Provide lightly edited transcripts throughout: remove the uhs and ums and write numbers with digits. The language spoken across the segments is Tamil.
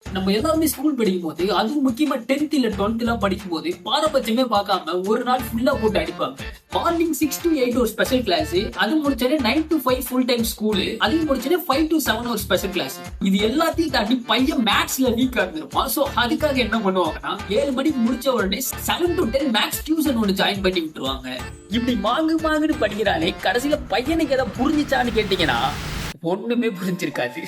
நம்ம எல்லாருமே ஸ்கூல் படிக்கும் போது, அதுவும் முக்கியமா 10th இல்ல 12th படிக்கும் போது பாரபட்சமே பார்க்காம ஒரு நாள் ஃபுல்லா போட்டு அடிப்பாங்க. மார்னிங் 6 to 8 ஒரு ஸ்பெஷல் கிளாஸ், அது முடிச்சனே 9 to 5 ஃபுல் டைம் ஸ்கூல், அது முடிச்சனே 5 to 7 ஒரு ஸ்பெஷல் கிளாஸ். இது எல்லாத்தையும் தாண்டி பையன் மேத்ஸ்ல வீக்கா இருந்திருப்பான். சோ அதுக்காக என்ன பண்ணுவாங்கன்னா 7 மணிக்கு முடிச்ச உடனே 7 to 10 மேத்ஸ் டியூஷன் ஒன்று ஜாயின் பண்ணி விட்டுருவாங்க. இப்படி மாங்குன்னு படிக்கிறானே, கடைசியில பையனுக்கு ஏதாவது புரிஞ்சிச்சான்னு கேட்டீங்கன்னா ஒண்ணுமே புரிஞ்சிருக்காது.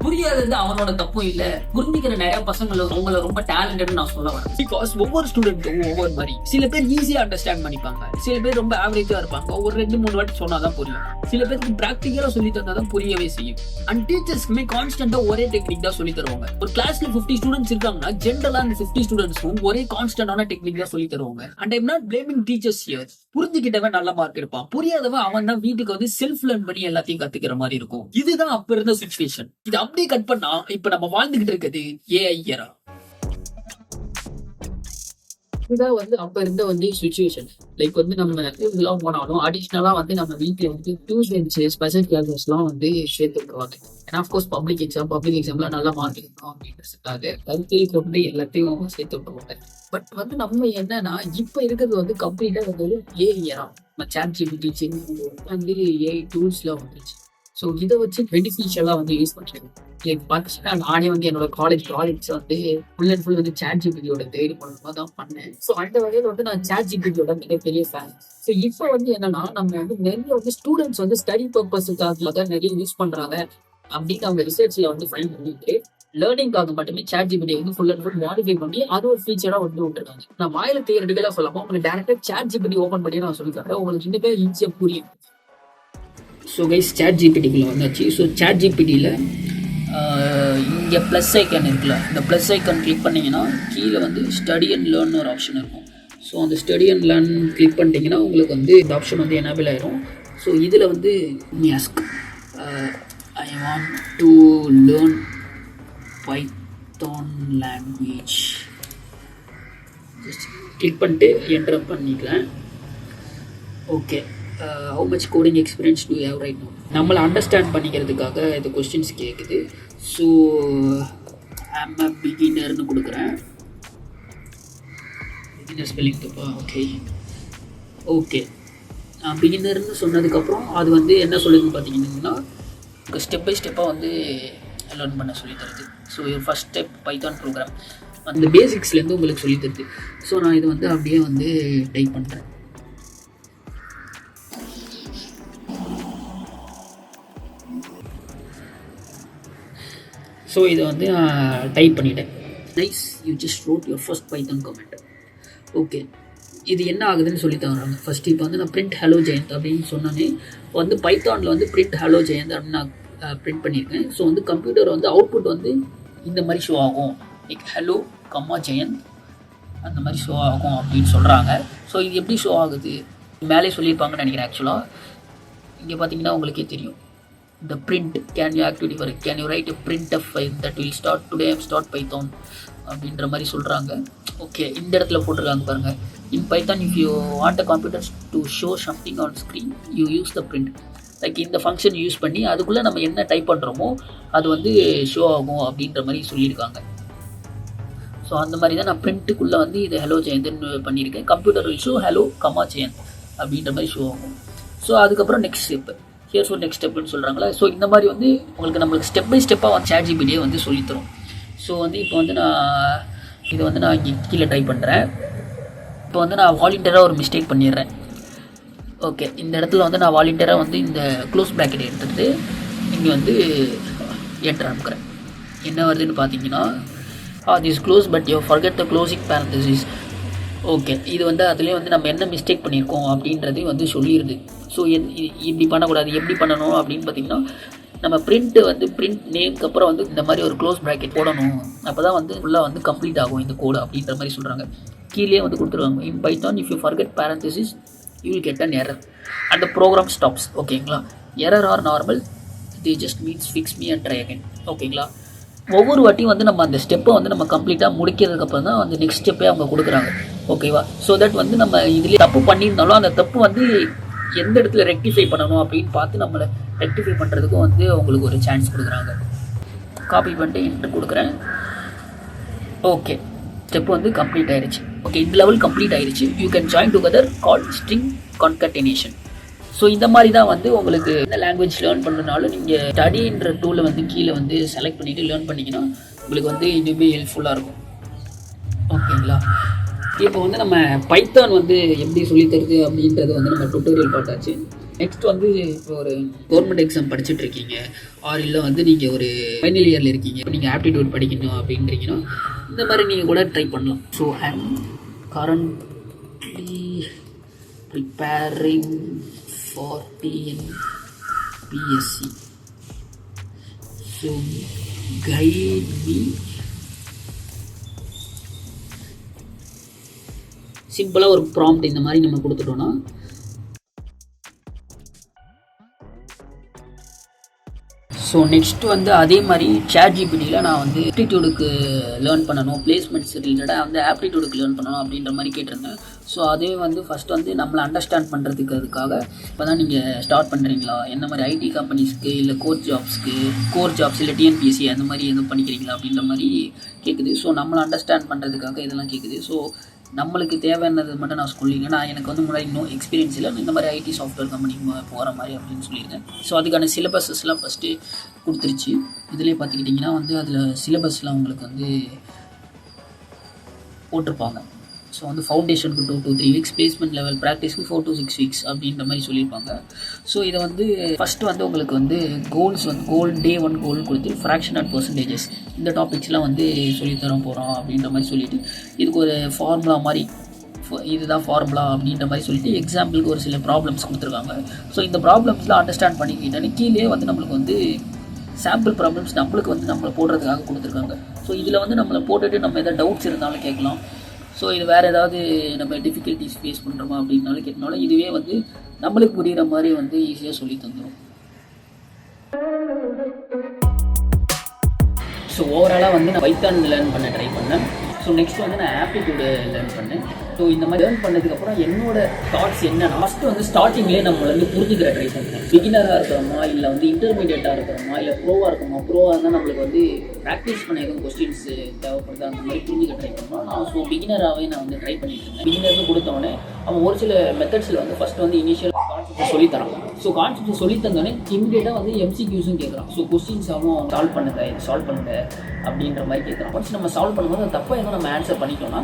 புரியாதது அவனோட தப்பும் இல்ல, புரிஞ்சுக்கிற நிறைய பசங்களை அவங்கள ரொம்ப டேலண்டட் நான் சொல்ல வரேன். பிகாஸ் ஒவ்வொரு ஸ்டூடெண்ட்டும் ஒவ்வொரு மாதிரி, சில பேர் ஈஸியா அண்டர்ஸ்டாண்ட் பண்ணிப்பாங்க, சில பேர் ரொம்ப ஆவரேஜா இருப்பாங்க, ஒரு 2-3 வாட்டி சொன்னாதான் புரியும், சில பேருக்கு பிராக்டிகலா சொல்லி தந்தாதான் புரியவே செய்யும். அண்ட் டீச்சர்ஸ்க்குமே கான்ஸ்டன்டா ஒரே டெக்னிக் தான் சொல்லி தருவாங்க. ஒரு கிளாஸ்ல 50 ஸ்டூடெண்ட்ஸ் இருக்காங்கன்னா ஜென்ரலா அந்த 50 ஸ்டூடெண்ட்ஸ்க்கும் ஒரே கான்ஸ்டன்டான டெக்னிக் தான் சொல்லி தருவாங்க. And I'm not blaming teachers here. புரிஞ்சுக்கிட்டவன் நல்ல மார்க் எடுப்பான், புரியாதவன் அவன் தான் வீட்டுக்கு வந்து செல்ஃப் லேர்ன் பண்ணி எல்லாத்தையும் கத்துக்கிற மாதிரி இருக்கும். இதுதான் அப்ப இருந்த சிச்சுவேஷன். இது அப்படியே கட் பண்ணா இப்ப நம்ம வாழ்ந்துகிட்டு இருக்கிறது ஏஐ எரா. இதுதான் வந்து அப்ப இருந்த வந்து சிச்சுவேஷன். லைக் வந்து நம்ம இதெல்லாம் போனாலும் அடிஷ்னலா வந்து நம்ம வீட்டுல வந்து டியூஷன்ஸ் ஸ்பெஷல் கிளாஸஸ் எல்லாம் வந்து சேர்த்து விட்டுருவாங்க. ஏன்னா அஃப்கோர்ஸ் பப்ளிக் எக்ஸாம்ல நல்லா மார்க் எடுக்கணும் அப்படின்றதுக்காக கருத்தில் கொண்டு எல்லாத்தையும் சேர்த்து விட்டுருவாங்க. பட் வந்து நம்ம என்னன்னா இப்ப இருக்கிறது வந்து கம்ப்ளீட்டா வந்து ஏஐ எரா. சாட் ஜிபிடி வந்து ஏஐ டூல்ஸ்லாம் வந்துச்சு. ஸோ இதை வச்சு பெனிஃபிஷியலா வந்து யூஸ் பண்றது. லைக் பார்த்துச்சுன்னா நானே வந்து என்னோட காலேஜ் ப்ராஜெக்ட்ஸ் வந்து ஃபுல் அண்ட் ஃபுல் வந்து சாட் ஜிபிடியோட கைடு மூலமா தான் பண்ணேன். ஸோ அந்த வகையில் வந்து நான் சாட் ஜிபிடியோட மிகப்பெரிய ஃபேன். ஸோ இப்போ வந்து என்னன்னா நம்ம வந்து நிறைய வந்து ஸ்டூடெண்ட்ஸ் வந்து ஸ்டடி பர்பஸுக்காக தான் நிறைய யூஸ் பண்றாங்க அப்படின்னு அவங்க ரிசர்ச்ல வந்து ஃபைண்ட் பண்ணிட்டு லேர்னிங்காக மட்டுமே சாட் ஜிபிடி வந்து ஃபுல் அண்ட் ஃபுல் மாடிஃபை பண்ணி அது ஒரு ஃபீச்சரா வந்து விட்டுருக்காங்க. நான் வாயில தியரிட்டிக்கலா சொல்லாம உங்களுக்கு டேரக்டா சாட் ஜிபிடி ஓப்பன் பண்ணி நான் சொல்லித்தரேன், உங்களுக்கு இன்னுமே ஈஸியா புரியும். ஸோ கைஸ் சாட் ஜிபிடிக்குள்ள வந்தாச்சு. ஸோ சாட் ஜிபிடியில் இங்கே ப்ளஸ் ஐக்கான் இருக்குல்ல, இந்த ப்ளஸ் ஐக்கான் கிளிக் பண்ணிங்கன்னா கீழே வந்து ஸ்டடி அண்ட் லேர்ன் ஒரு ஆப்ஷன் இருக்கும். ஸோ அந்த ஸ்டடி அண்ட் லேர்ன் கிளிக் பண்ணிட்டீங்கன்னா உங்களுக்கு வந்து இந்த ஆப்ஷன் வந்து எனேபிள் ஆயிரும். ஸோ இதில் வந்து ask I want to learn Python language just click பண்ணிட்டு என்டர் பண்ணிக்கலாம். Okay, how much coding experience do you have right now? நம்மளை அண்டர்ஸ்டாண்ட் பண்ணிக்கிறதுக்காக இந்த கொஸ்டின்ஸ் கேட்குது. ஸோ ஐம் அ பிகினர்னு கொடுக்குறேன். பிகினர் ஸ்பெல்லிங் தப்பா? ஓகே நான் பிகினர்னு சொன்னதுக்கப்புறம் அது வந்து என்ன சொல்லுதுன்னு பார்த்தீங்கன்னா ஸ்டெப் பை ஸ்டெப்பாக வந்து லேர்ன் பண்ண சொல்லி தருது. So first step python program அந்த பேசிக்ஸ்லேருந்து உங்களுக்கு சொல்லி தருது. ஸோ நான் இது வந்து அப்படியே வந்து டைப் பண்ணுறேன். ஸோ இதை வந்து நான் டைப் பண்ணிட்டேன். Nice, you just road your first Python comment. Okay, இது என்ன ஆகுதுன்னு சொல்லி தராங்க. ஃபர்ஸ்ட் இப்போ வந்து நான் பிரிண்ட் ஹலோ ஜெயந்த் அப்படின்னு சொன்னோன்னே வந்து பைத்தானில் வந்து பிரிண்ட் ஹலோ ஜெயந்த் அப்படின்னு நான் பிரிண்ட் பண்ணியிருக்கேன். ஸோ வந்து கம்ப்யூட்டர் வந்து அவுட்புட் வந்து இந்த மாதிரி ஷோ ஆகும், லைக் ஹலோ கம்மா ஜெயந்த் அந்த மாதிரி ஷோ ஆகும் அப்படின்னு சொல்கிறாங்க. ஸோ இது எப்படி ஷோ ஆகுது மேலே சொல்லியிருப்பாங்கன்னு நினைக்கிறேன். ஆக்சுவலாக இங்கே பார்த்தீங்கன்னா உங்களுக்கே தெரியும். The print, can you activity for it? Can you write a printf file that will start today I am start Python அப்படின்ற மாதிரி சொல்கிறாங்க. ஓகே, இந்த இடத்துல போட்டிருக்காங்க பாருங்கள். In Python if you want a computer to show something on screen you use the print. Like இந்த ஃபங்க்ஷன் யூஸ் பண்ணி அதுக்குள்ளே நம்ம என்ன டைப் பண்ணுறோமோ அது வந்து ஷோ ஆகும் அப்படின்ற மாதிரி சொல்லியிருக்காங்க. ஸோ அந்த மாதிரி தான் நான் பிரிண்ட்டுக்குள்ளே வந்து இது ஹலோ ஜெயந்த்னு பண்ணியிருக்கேன். Computer will show hello comma Jayant அப்படின்ற மாதிரி ஷோ ஆகும். ஸோ அதுக்கப்புறம் நெக்ஸ்ட் ஸ்டெப்பு ஹியர்ஸ் ஒரு நெக்ஸ்ட் ஸ்டெப்னு சொல்கிறாங்களா. ஸோ இந்த மாதிரி வந்து நம்மளுக்கு ஸ்டெப் பை ஸ்டெப்பாக வந்து சாட் ஜிபிடியே வந்து சொல்லித்தரும். ஸோ வந்து இப்போ வந்து நான் இங்கே கீழே டைப் பண்ணுறேன். இப்போ வந்து நான் வாலண்டியராக ஒரு மிஸ்டேக் பண்ணிடுறேன். ஓகே, இந்த இடத்துல வந்து நான் வாலண்டியராக வந்து இந்த க்ளோஸ் ப்ராக்கெட் எடுத்துகிட்டு இங்கே வந்து என்டர் அனுப்புகிறேன். என்ன வருதுன்னு பார்த்தீங்கன்னா this close but you forget the closing parenthesis. Okay, இது வந்து அதுலேயே வந்து நம்ம என்ன மிஸ்டேக் பண்ணியிருக்கோம் அப்படின்றதையும் வந்து சொல்லிடுது. ஸோ இப்படி பண்ணக்கூடாது, எப்படி பண்ணணும் அப்படின்னு பார்த்தீங்கன்னா நம்ம பிரிண்ட் நேம்க்கு அப்புறம் வந்து இந்த மாதிரி ஒரு க்ளோஸ் ப்ராக்கெட் போடணும். அப்போ தான் வந்து ஃபுல்லாக வந்து கம்ப்ளீட் ஆகும் இந்த கோடு அப்படின்ற மாதிரி சொல்கிறாங்க. கீழே வந்து கொடுத்துருவாங்க in Python if you forget parenthesis you will get an error and the program stops. ஓகேங்களா, error are normal the just means fix me and try again. ஓகேங்களா, ஒவ்வொரு வாட்டியும் வந்து நம்ம அந்த ஸ்டெப்பை வந்து நம்ம கம்ப்ளீட்டாக முடிக்கிறதுக்கப்புறம் தான் அந்த நெக்ஸ்ட் ஸ்டெப்பே அவங்க கொடுக்குறாங்க. ஓகேவா, ஸோ தட் வந்து நம்ம இதுலேயே தப்பு பண்ணியிருந்தாலும் அந்த தப்பு வந்து எந்த இடத்துல ரெக்டிஃபை பண்ணணும் அப்படின்னு பார்த்து நம்மளை ரெக்டிஃபை பண்ணுறதுக்கும் வந்து அவங்களுக்கு ஒரு சான்ஸ் கொடுக்குறாங்க. காப்பி பண்ணிட்டு என்ட்ரு கொடுக்குறேன். ஓகே, ஸ்டெப் வந்து கம்ப்ளீட் ஆயிடுச்சு. ஓகே, இந்த லெவல் கம்ப்ளீட் ஆயிடுச்சு. You can join together call string concatenation. So இந்த மாதிரி தான் வந்து உங்களுக்கு என்ன லாங்குவேஜ் லேர்ன் பண்ணுறதுனாலும் நீங்கள் ஸ்டடின்ற டூலை வந்து கீழே வந்து செலக்ட் பண்ணிவிட்டு லேர்ன் பண்ணிங்கன்னா உங்களுக்கு வந்து இன்னுமே ஹெல்ப்ஃபுல்லாக இருக்கும். ஓகேங்களா? இப்போ வந்து நம்ம பைத்தான் வந்து எப்படி சொல்லித்தருது அப்படின்றது வந்து நம்ம டுட்டோரியல் பார்த்தாச்சு. நெக்ஸ்ட் வந்து இப்போ ஒரு கவர்மெண்ட் எக்ஸாம் படிச்சுட்டு இருக்கீங்க, ஆர் இல்லை வந்து நீங்கள் ஒரு ஃபைனல் இயரில் இருக்கீங்க, இப்போ நீங்கள் ஆப்டிடியூட் படிக்கணும் அப்படின்றீங்கன்னா இந்த மாதிரி நீங்கள் கூட ட்ரை பண்ணலாம். ஸோ ஐ ஆம் currently preparing for TNPSC. So guide me. சிம்பிளாக ஒரு ப்ராம்ப்ட் இந்த மாதிரி நம்ம கொடுத்துட்டோன்னா ஸோ நெக்ஸ்ட் வந்து அதே மாதிரி ChatGPTயில் நான் வந்து ஆப்டிடியூடுக்கு லேர்ன் பண்ணணும், பிளேஸ்மெண்ட்ஸ் ரிலேட்டடாக வந்து ஆப்டிடியூடுக்கு லேர்ன் பண்ணணும் அப்படின்ற மாதிரி கேட்டிருந்தேன். ஸோ அதே வந்து ஃபஸ்ட் வந்து நம்மளை அண்டர்ஸ்டாண்ட் பண்ணுறதுக்கு அதுக்காக இப்போ தான் நீங்கள் ஸ்டார்ட் பண்ணுறீங்களா, என்ன மாதிரி ஐடி கம்பெனிஸ்க்கு இல்லை கோர் ஜாப்ஸ் இல்லை TNPSC அந்த மாதிரி எதுவும் பண்ணிக்கிறீங்களா அப்படின்ற மாதிரி கேட்குது. ஸோ நம்மளை அண்டர்ஸ்டாண்ட் பண்ணுறதுக்காக இதெல்லாம் கேட்குது. ஸோ நம்மளுக்கு தேவையானது மட்டும் நான் சொல்லிங்க. நான் எனக்கு வந்து முன்னாடி இன்னும் எக்ஸ்பீரியன்ஸ் இல்லை, இந்த மாதிரி ஐடி சாஃப்ட்வேர் கம்பெனிக்கு போகிற மாதிரி அப்படின்னு சொல்லியிருக்கேன். ஸோ அதுக்கான சிலபஸஸ்லாம் ஃபஸ்ட்டு கொடுத்துருச்சு. இதிலே பார்த்துக்கிட்டிங்கன்னா வந்து அதில் சிலபஸ்லாம் உங்களுக்கு வந்து போட்டிருப்பாங்க. ஸோ வந்து ஃபவுண்டேஷனுக்கு 2 to 3 வீக்ஸ், பிளேஸ்மெண்ட் லெவல் ப்ராக்டிஸ்க்கு 4 to 6 வீக்ஸ் அப்படின்ற மாதிரி சொல்லியிருப்பாங்க. ஸோ இதை வந்து ஃபஸ்ட்டு வந்து உங்களுக்கு வந்து கோல்ஸ் வந்து Day 1 கோல் கொடுத்து ஃப்ராக்ஷன் அண்ட் பர்சன்டேஜஸ் இந்த டாபிக்ஸ்லாம் வந்து சொல்லித்தர போகிறோம் அப்படின்ற மாதிரி சொல்லிவிட்டு இதுக்கு ஒரு ஃபார்முலா மாதிரி, இதுதான் ஃபார்முலா அப்படின்ற மாதிரி சொல்லிட்டு எக்ஸாம்பிளுக்கு ஒரு சில ப்ராப்ளம்ஸ் கொடுத்துருக்காங்க. ஸோ இந்த ப்ராப்ளம்ஸ்லாம் அண்டர்ஸ்டாண்ட் பண்ணிக்கிட்டேன்னு கீழே வந்து நம்மளுக்கு வந்து சாம்பிள் ப்ராப்ளம்ஸ் நம்மளுக்கு வந்து நம்மளை போடுறதுக்காக கொடுத்துருக்காங்க. ஸோ இதில் வந்து நம்மளை போட்டுட்டு நம்ம எதாவது டவுட்ஸ் இருந்தாலும் கேட்கலாம். ஸோ இது வேறு ஏதாவது நம்ம டிஃபிகல்ட்டிஸ் ஃபேஸ் பண்ணுறோமா அப்படின்னாலும் கேட்டனாலும் இதுவே வந்து நம்மளுக்கு புரிகிற மாதிரி வந்து ஈஸியாக சொல்லி தந்துடும். ஸோ ஓவராலாக வந்து நான் பைத்தான் லேர்ன் பண்ண ட்ரை பண்ணேன். ஸோ நெக்ஸ்ட் வந்து நான் ஆப்டிடியூடு லேர்ன் பண்ணேன். ஸோ இந்த மாதிரி லேர்ன் பண்ணதுக்கப்புறம் என்னோட தாட்ஸ் என்ன, ஃபஸ்ட்டு வந்து ஸ்டார்டிங்லேயே நம்ம வந்து புரிஞ்சுக்கிற ட்ரை பண்ணுறேன். பிகினராக இருக்கிறோமா இல்லை வந்து இன்டர்மீடியட்டாக இருக்கிறோமா இல்லை ப்ரோவாக இருக்கோமா. ப்ரோவாக இருந்தால் நம்மளுக்கு வந்து ப்ராக்டிஸ் பண்ண எதுவும் கொஸ்டின்ஸ் தேவைப்படுது அந்த மாதிரி புரிஞ்சுக்க ட்ரை பண்ணுவோம். நான் ஸோ பிகினராகவே நான் வந்து ட்ரை பண்ணிட்டு இருந்தேன். பிகினர்னு கொடுத்தோடனே அவன் ஒரு சில மெத்தட்ஸில் வந்து ஃபஸ்ட்டு வந்து இனிஷியல் கான்செப்டை சொல்லித்தரான். ஸோ கான்செப்டை சொல்லித்தந்தோடனே இமீடியட்டாக வந்து MCQஸும் கேட்குறான். ஸோ கொஸ்டின்ஸாகவும் சால்வ் பண்ணுங்க அப்படின்ற மாதிரி கேட்குறான். ஒன்ஸ் நம்ம சால்வ் பண்ணும்போது அது தப்பாக எதுவும் நம்ம ஆன்சர் பண்ணிட்டோம்னா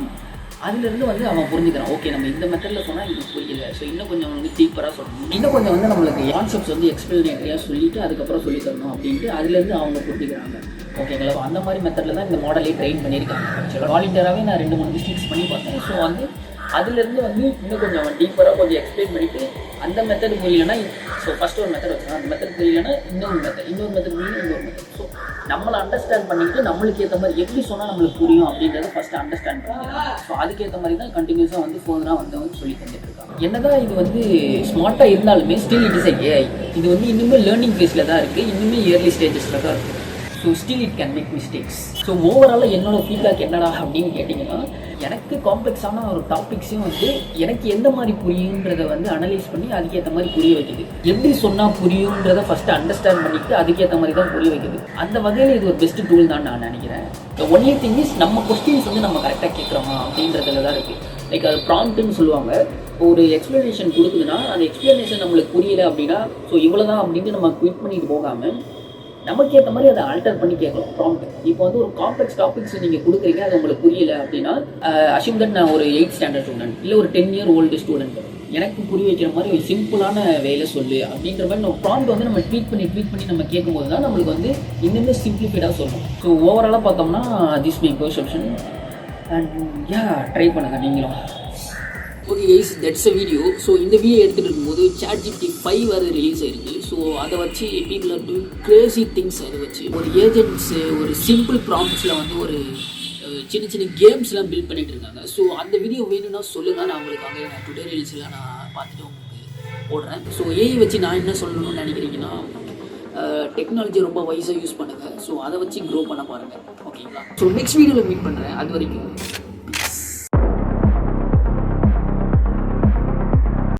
அதுலேருந்து வந்து அவன் புரிஞ்சுக்கிறான். ஓகே, நம்ம இந்த மெத்தடில் சொன்னால் இது புரியல, ஸோ இன்னும் கொஞ்சம் வந்து டீப்பராக சொல்லணும், இன்னும் கொஞ்சம் வந்து நம்மளுக்கு கான்செப்ட்ஸ் வந்து எக்ஸ்பிளனேட்டரியாக சொல்லிவிட்டு அதுக்கப்புறம் சொல்லி தரணும் அப்படின்ட்டு அதுலேருந்து அவங்க புரிஞ்சுக்கிறாங்க. ஓகேங்களா? ஸோ அந்த மாதிரி மெத்தடில் தான் இந்த மாடலே ட்ரெயின் பண்ணியிருக்காங்க. ஆக்சுவலாக வாலண்டியராகவே நான் 2-3 மிஸ்டேக்ஸ் பண்ணி பார்த்தேன். ஸோ வந்து அதுலேருந்து வந்து இன்னும் கொஞ்சம் டீப்பராக கொஞ்சம் எக்ஸ்பிளைன் பண்ணிவிட்டு அந்த மெத்தட் புரியலைன்னா ஸோ ஃபஸ்ட்டு ஒரு மெத்தட் வச்சுக்கலாம், அந்த மெத்தட் புரியலைன்னா இன்னொரு மெத்தட் புரியல இன்னொரு மெத்தட். ஸோ நம்மளை அண்டர்ஸ்டாண்ட் பண்ணிக்கிட்டு நம்மளுக்கு ஏற்ற மாதிரி எப்படி சொன்னால் நம்மளுக்கு புரியும் அப்படின்றத ஃபஸ்ட்டு அண்டர்ஸ்டாண்ட் பண்ணிக்கலாம். ஸோ அதுக்கேற்ற மாதிரி தான் கண்டினியூஸாக வந்து ஃபோனாக வந்து சொல்லி தந்துட்டு இருக்காங்க. என்னதான் இது வந்து ஸ்மார்ட்டாக இருந்தாலுமே ஸ்டில் இட் இஸ் AI. இது வந்து இன்னுமே லேர்னிங் ஃபேஸில் தான் இருக்குது, இன்னுமே இயர்லி ஸ்டேஜஸில் தான் இருக்குது. So still it can make mistakes. So ஓவராலாக என்னோட ஃபீட்பேக் என்னடா அப்படின்னு கேட்டிங்கன்னா, எனக்கு காம்ப்ளெக்ஸான ஒரு டாபிக்ஸையும் வந்து எனக்கு எந்த மாதிரி புரியுன்றதை வந்து அனலைஸ் பண்ணி அதுக்கேற்ற மாதிரி புரிய வைக்குது. எப்படி சொன்னால் புரியுன்றதை ஃபஸ்ட்டு அண்டர்ஸ்டாண்ட் பண்ணிவிட்டு அதுக்கேற்ற மாதிரி தான் புரிய வைக்குது. அந்த வகையில் இது ஒரு பெஸ்ட் டூல் தான் நான் நினைக்கிறேன். த ஒன்லி திங் இஸ் நம்ம கொஸ்டின்ஸ் வந்து நம்ம கரெக்டாக கேட்குறோமா அப்படின்றதுல தான் இருக்குது. லைக் அது ப்ராம்ப்ட்னு சொல்லுவாங்க. ஒரு எக்ஸ்ப்ளனேஷன் கொடுக்குதுன்னா அந்த எக்ஸ்ப்ளனேஷன் நம்மளுக்கு புரியலை அப்படின்னா ஸோ இவ்வளோ தான் அப்படின்ட்டு நம்ம குவிட் பண்ணிட்டு போகாமல் நமக்கு ஏற்ற மாதிரி அதை ஆல்டர் பண்ணி கேட்கலாம் ப்ராம்ப்ட். இப்போ வந்து ஒரு காம்ப்ளெக்ஸ் டாபிக்ஸ் நீங்கள் கொடுக்குறீங்க, அது உங்களுக்கு புரியல அப்படின்னா அஷ்யூம் தட் நான் ஒரு 8th ஸ்டாண்டர்ட் ஸ்டூடெண்ட் இல்லை ஒரு 10 year old ஸ்டூடெண்ட், எனக்கு புரிய வைக்கிற மாதிரி ஒரு சிம்பிளான வேலை சொல்லு அப்படின்ற மாதிரி நம்ம ப்ராம்ப்ட் வந்து நம்ம ட்வீட் பண்ணி நம்ம கேட்கும்போது தான் நம்மளுக்கு வந்து இன்னுமே சிம்பிளிஃபைடாக சொல்லணும். ஸோ ஓவராலாக பார்த்தோம்னா this my perception and try பண்ணுங்கள் நீங்களும். Okay guys, that's a video. So இந்த வீடியோ எடுத்துகிட்டு இருக்கும்போது ChatGPT 5 வேறு ரிலீஸ் ஆயிருக்கு. ஸோ அதை வச்சு people are doing Crazy things. அதை வச்சு ஒரு ஏஜென்ட்ஸு ஒரு சிம்பிள் ப்ராம்ப்ட்ஸில் வந்து ஒரு சின்ன கேம்ஸ்லாம் பில்ட் பண்ணிட்டு இருக்காங்க. ஸோ அந்த வீடியோ வேணும்னா சொல்லுங்கள், நான் உங்களுக்காக டுட்டோரியல்ஸ்லாம் நான் பார்த்துட்டு உங்களுக்கு போடுறேன். ஸோ AI வச்சு நான் என்ன சொல்லணும்னு நினைக்கிறீங்கன்னா, டெக்னாலஜி ரொம்ப வைஸாக யூஸ் பண்ணுங்கள். ஸோ அதை வச்சு க்ரோ பண்ண பாருங்கள். ஓகேங்களா? ஸோ நெக்ஸ்ட் வீடியோவில் மீட் பண்ணுறேன். அது வரைக்கும்